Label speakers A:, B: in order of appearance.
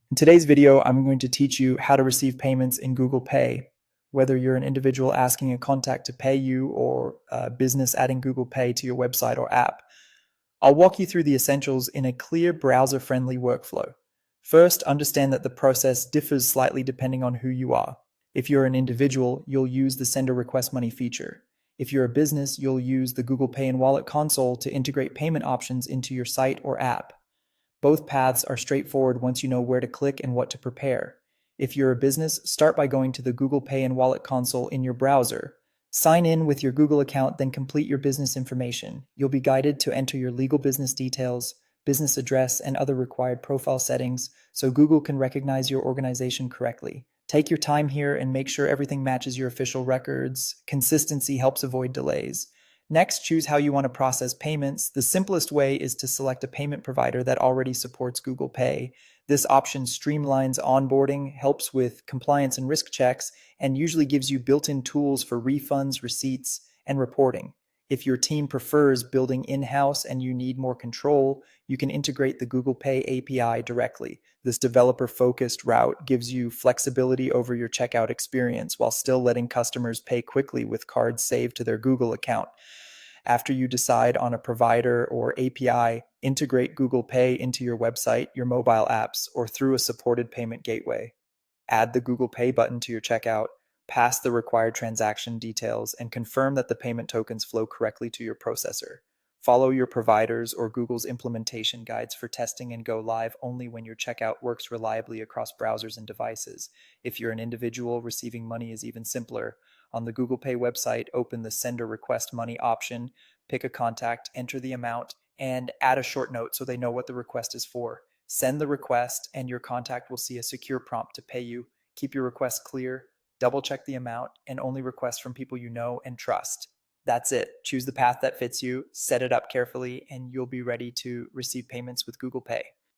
A: In today's video, I'm going to teach you how to receive payments in Google Pay, whether you're an individual asking a contact to pay you or a business adding Google Pay to your website or app. I'll walk you through the essentials in a clear browser-friendly workflow. First, understand that the process differs slightly depending on who you are. If you're an individual, you'll use the Send or Request Money feature. If you're a business, you'll use the Google Pay and Wallet console to integrate payment options into your site or app. Both paths are straightforward once you know where to click and what to prepare. If you're a business, start by going to the Google Pay and Wallet console in your browser. Sign in with your Google account, then complete your business information. You'll be guided to enter your legal business details, business address, and other required profile settings so Google can recognize your organization correctly. Take your time here and make sure everything matches your official records. Consistency helps avoid delays. Next, choose how you want to process payments. The simplest way is to select a payment provider that already supports Google Pay. This option streamlines onboarding, helps with compliance and risk checks, and usually gives you built-in tools for refunds, receipts, and reporting. If your team prefers building in-house and you need more control, you can integrate the Google Pay API directly. This developer-focused route gives you flexibility over your checkout experience while still letting customers pay quickly with cards saved to their Google account. After you decide on a provider or API, integrate Google Pay into your website, your mobile apps, or through a supported payment gateway. Add the Google Pay button to your checkout, pass the required transaction details, and confirm that the payment tokens flow correctly to your processor. Follow your providers or Google's implementation guides for testing and go live only when your checkout works reliably across browsers and devices. If you're an individual, receiving money is even simpler. On the Google Pay website, open the Send or Request Money option, pick a contact, enter the amount, and add a short note so they know what the request is for. Send the request, and your contact will see a secure prompt to pay you. Keep your request clear, double check the amount, and only request from people you know and trust. That's it. Choose the path that fits you, set it up carefully, and you'll be ready to receive payments with Google Pay.